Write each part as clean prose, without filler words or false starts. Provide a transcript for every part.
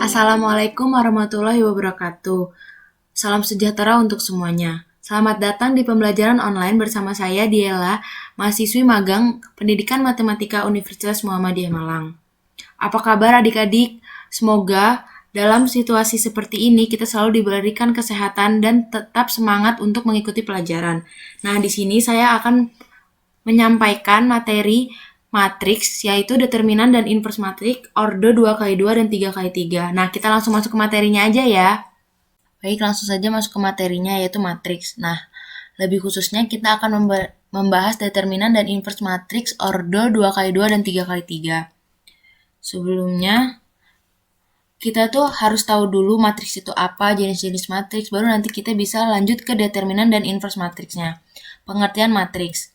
Assalamualaikum warahmatullahi wabarakatuh. Salam sejahtera untuk semuanya. Selamat datang di pembelajaran online bersama saya Diela, mahasiswi magang Pendidikan Matematika Universitas Muhammadiyah Malang. Apa kabar adik-adik? Semoga dalam situasi seperti ini kita selalu diberikan kesehatan dan tetap semangat untuk mengikuti pelajaran. Nah, di sini saya akan menyampaikan materi matriks, yaitu determinan dan inverse matriks, ordo 2x2 dan 3x3. Nah, kita langsung masuk ke materinya aja ya. Baik, langsung saja masuk ke materinya, yaitu matriks. Nah, lebih khususnya kita akan membahas determinan dan inverse matriks ordo 2x2 dan 3x3. Sebelumnya, kita tuh harus tahu dulu matriks itu apa, jenis-jenis matriks, baru nanti kita bisa lanjut ke determinan dan inverse matriksnya. Pengertian matriks.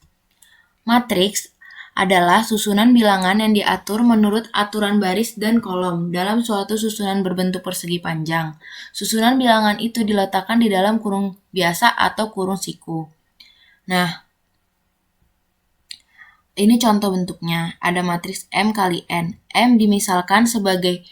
Matriks adalah susunan bilangan yang diatur menurut aturan baris dan kolom dalam suatu susunan berbentuk persegi panjang. Susunan bilangan itu diletakkan di dalam kurung biasa atau kurung siku. Nah, ini contoh bentuknya. Ada matriks M kali N. M dimisalkan sebagai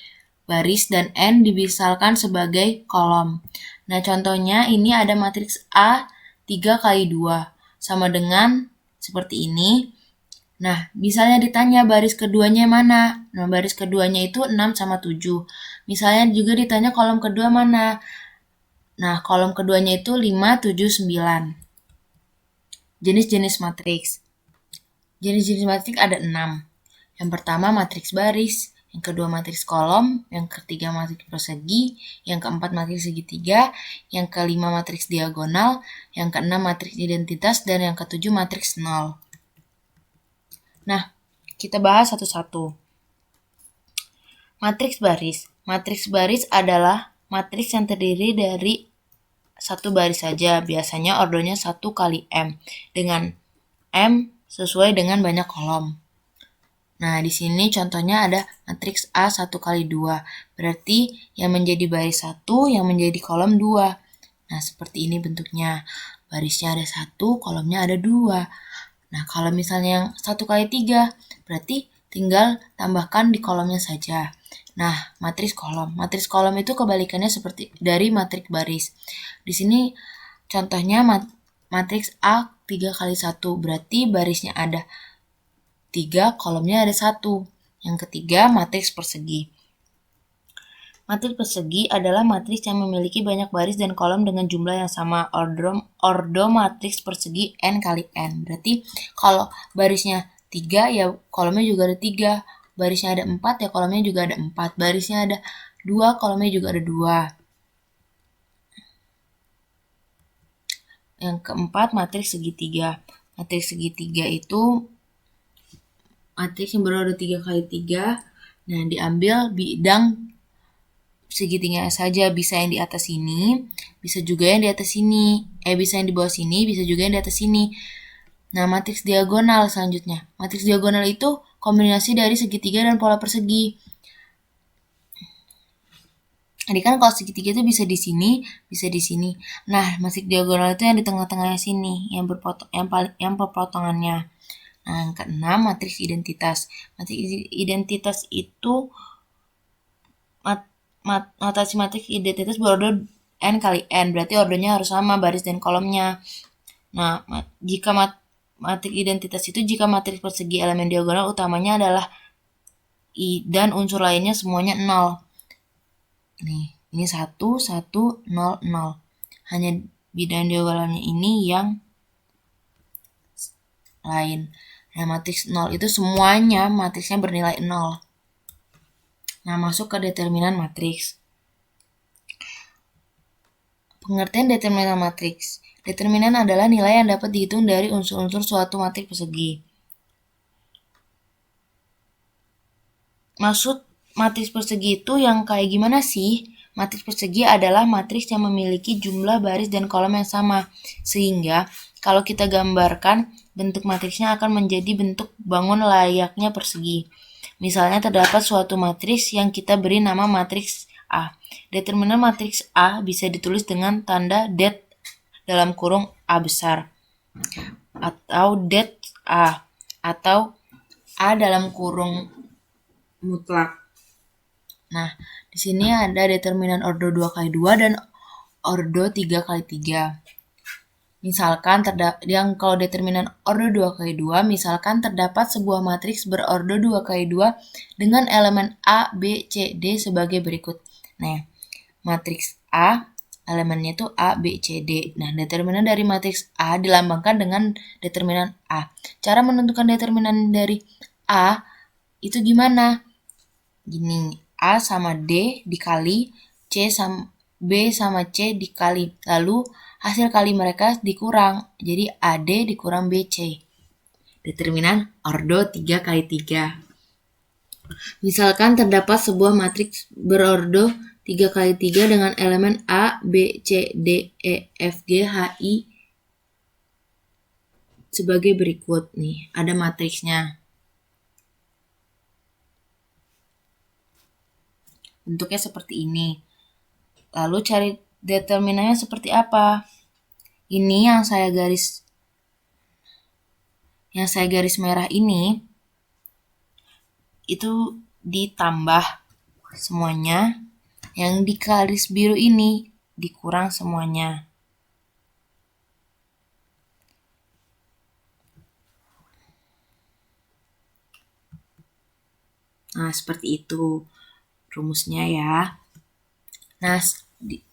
baris dan N dimisalkan sebagai kolom. Nah, contohnya ini ada matriks A 3 kali 2 sama dengan seperti ini. Nah, misalnya ditanya baris keduanya mana? Nah, baris keduanya itu 6 sama 7. Misalnya juga ditanya kolom kedua mana? Nah, kolom keduanya itu 5, 7, 9. Jenis-jenis matriks. Jenis-jenis matriks ada 6. Yang pertama matriks baris, yang kedua matriks kolom, yang ketiga matriks persegi, yang keempat matriks segitiga, yang kelima matriks diagonal, yang keenam matriks identitas, dan yang ketujuh matriks nol. Nah, kita bahas satu-satu. Matriks baris. Matriks baris adalah matriks yang terdiri dari satu baris saja, biasanya ordonya 1 kali M, dengan M sesuai dengan banyak kolom. Nah, di sini contohnya ada matriks A 1 kali 2, berarti yang menjadi baris 1, yang menjadi kolom 2. Nah, seperti ini bentuknya. Barisnya ada 1, kolomnya ada 2. Nah, kalau misalnya yang 1 kali 3, berarti tinggal tambahkan di kolomnya saja. Nah, matriks kolom. Matriks kolom itu kebalikannya seperti dari matriks baris. Di sini contohnya matriks A 3 kali 1, berarti barisnya ada 3, kolomnya ada 1. Yang ketiga, matriks persegi. Matriks persegi adalah matriks yang memiliki banyak baris dan kolom dengan jumlah yang sama. Ordo matriks persegi N kali N. Berarti kalau barisnya 3, ya kolomnya juga ada 3. Barisnya ada 4, ya kolomnya juga ada 4. Barisnya ada 2, kolomnya juga ada 2. Yang keempat, matriks segitiga. Matriks segitiga itu matriks yang berordo 3 kali 3. Nah, diambil bidang segitiga saja, bisa yang di atas sini, bisa juga yang di atas sini, bisa yang di bawah sini, bisa juga yang di atas sini. Nah, matriks diagonal selanjutnya. Matriks diagonal itu kombinasi dari segitiga dan pola persegi. Jadi kan kalau segitiga itu bisa di sini, bisa di sini. Nah, matriks diagonal itu yang di tengah-tengahnya sini, yang perpotongannya. Nah, yang keenam, matriks identitas. Matriks identitas itu notasi matriks identitas berordo N kali N, berarti ordonya harus sama baris dan kolomnya. Nah, jika matriks identitas itu jika matriks persegi elemen diagonal utamanya adalah I dan unsur lainnya semuanya 0. Nih, ini 1, 1, 0, 0. Hanya bidang diagonalnya ini yang lain. Nah, matriks 0 itu semuanya matriksnya bernilai 0. Nah, masuk ke determinan matriks. Pengertian determinan matriks. Determinan adalah nilai yang dapat dihitung dari unsur-unsur suatu matriks persegi. Maksud matriks persegi itu yang kayak gimana sih? Matriks persegi adalah matriks yang memiliki jumlah baris dan kolom yang sama, sehingga kalau kita gambarkan, bentuk matriksnya akan menjadi bentuk bangun layaknya persegi. Misalnya terdapat suatu matriks yang kita beri nama matriks A. Determinan matriks A bisa ditulis dengan tanda det dalam kurung A besar, atau det A, atau A dalam kurung mutlak. Nah, di sini ada determinan ordo 2 kali 2 dan ordo 3 kali 3. Misalkan yang kalau determinan ordo 2 kali 2, misalkan terdapat sebuah matriks berordo 2 kali 2 dengan elemen A, B, C, D sebagai berikut. Nah, matriks A, elemennya itu A, B, C, D. Nah, determinan dari matriks A dilambangkan dengan determinan A. Cara menentukan determinan dari A itu gimana? Gini, A sama D dikali C sama B sama C dikali. Lalu hasil kali mereka dikurang. Jadi AD dikurang BC. Determinan ordo 3 kali 3. Misalkan terdapat sebuah matriks berordo 3 kali 3 dengan elemen A, B, C, D, E, F, G, H, I sebagai berikut. Nih, ada matriksnya. Bentuknya seperti ini. Lalu cari determinannya seperti apa? Ini yang saya garis merah ini itu ditambah semuanya, yang di garis biru ini dikurang semuanya. Nah, seperti itu rumusnya ya. Nah,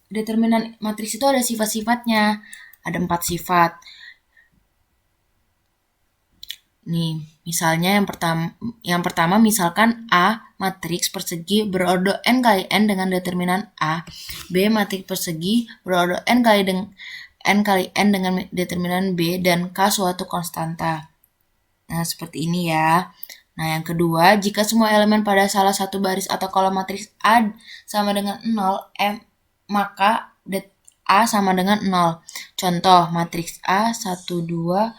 determinan matriks itu ada sifat-sifatnya. Ada 4 sifat. Nih, misalnya yang pertama misalkan A matriks persegi berordo n kali n dengan determinan A. B matriks persegi berordo n kali n dengan determinan B dan K suatu konstanta. Nah, seperti ini ya. Nah, yang kedua, jika semua elemen pada salah satu baris atau kolom matriks A sama dengan 0, maka A sama dengan 0. Contoh, matriks A 1, 2,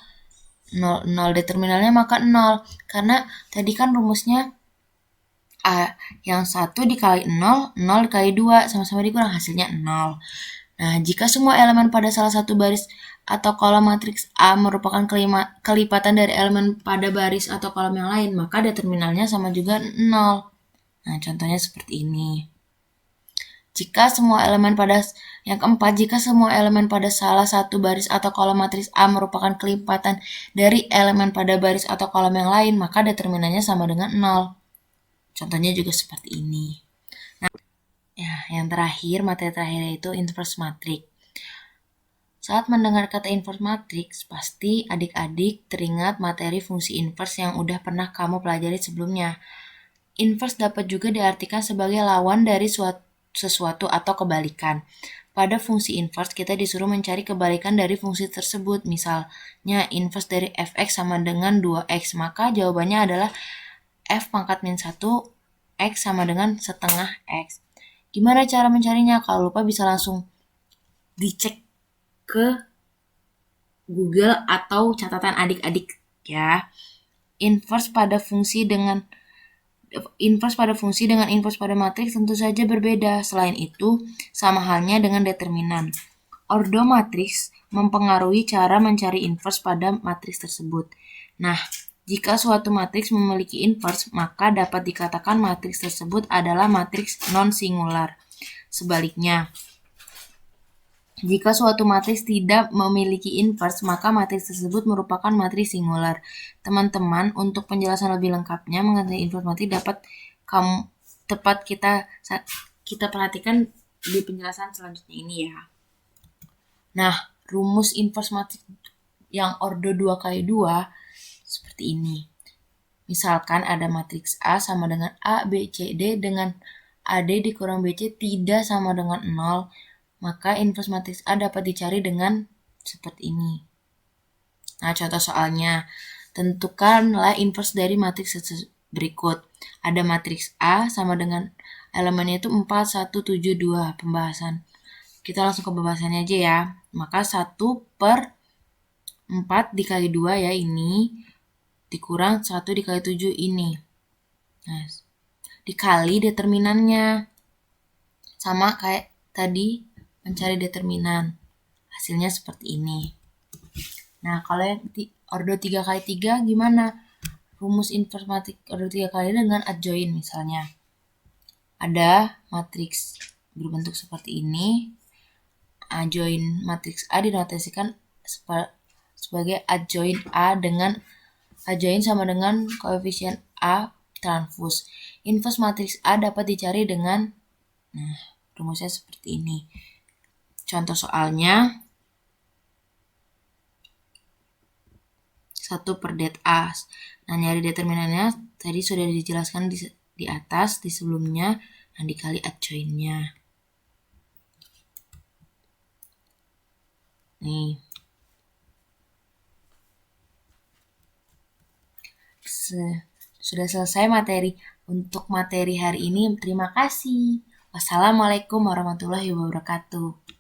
0, 0. Determinalnya maka 0. Karena tadi kan rumusnya A yang 1 dikali 0, 0 dikali 2, sama-sama dikurang, hasilnya 0. Nah, jika semua elemen pada salah satu baris atau kolom matriks A merupakan kelipatan dari elemen pada baris atau kolom yang lain, maka determinalnya sama juga 0. Nah, contohnya seperti ini. Yang keempat, jika semua elemen pada salah satu baris atau kolom matriks A merupakan kelipatan dari elemen pada baris atau kolom yang lain, maka determinannya sama dengan 0. Contohnya juga seperti ini. Nah, yang terakhir, materi terakhir yaitu inverse matrix. Saat mendengar kata inverse matrix, pasti adik-adik teringat materi fungsi inverse yang udah pernah kamu pelajari sebelumnya. Inverse dapat juga diartikan sebagai lawan dari sesuatu atau kebalikan. Pada fungsi inverse, kita disuruh mencari kebalikan dari fungsi tersebut. Misalnya, inverse dari fx sama dengan 2x, maka jawabannya adalah f pangkat min 1, x sama dengan setengah x. Gimana cara mencarinya? Kalau lupa bisa langsung dicek ke Google atau catatan adik-adik ya. Inverse pada fungsi dengan inverse pada matriks tentu saja berbeda. Selain itu, sama halnya dengan determinan. Ordo matriks mempengaruhi cara mencari inverse pada matriks tersebut. Nah, jika suatu matriks memiliki inverse, maka dapat dikatakan matriks tersebut adalah matriks non-singular. Sebaliknya, jika suatu matriks tidak memiliki inverse, maka matriks tersebut merupakan matriks singular. Teman-teman, untuk penjelasan lebih lengkapnya mengenai inverse matriks dapat kita perhatikan di penjelasan selanjutnya ini ya. Nah, rumus inverse matriks yang ordo 2 kali 2 seperti ini. Misalkan ada matriks A sama dengan A, B, C, D dengan AD dikurang BC tidak sama dengan 0. Maka inverse matriks A dapat dicari dengan seperti ini. Nah, contoh soalnya, tentukanlah inverse dari matriks berikut. Ada matriks A sama dengan elemennya itu 4, 1, 7, 2. Pembahasan. Kita langsung ke pembahasannya aja ya. Maka 1 per 4 dikali 2 ya ini, dikurang 1 dikali 7 ini. Nah, dikali determinannya. Sama kayak tadi, mencari determinan. Hasilnya seperti ini. Nah, kalau yang ordo 3 kali 3 gimana? Rumus inverse matriks ordo 3 kali dengan adjoint misalnya. ada matriks berbentuk seperti ini. Adjoin matriks A dinotasikan sebagai adjoin A dengan adjoin sama dengan koefisien A transpos. Inverse matriks A dapat dicari dengan rumusnya seperti ini. Contoh soalnya 1/det A. Nah, nyari determinannya tadi sudah dijelaskan di atas, di sebelumnya, yang dikali adjoinnya. Nih. Sudah selesai materi. Untuk materi hari ini, terima kasih. Wassalamualaikum warahmatullahi wabarakatuh.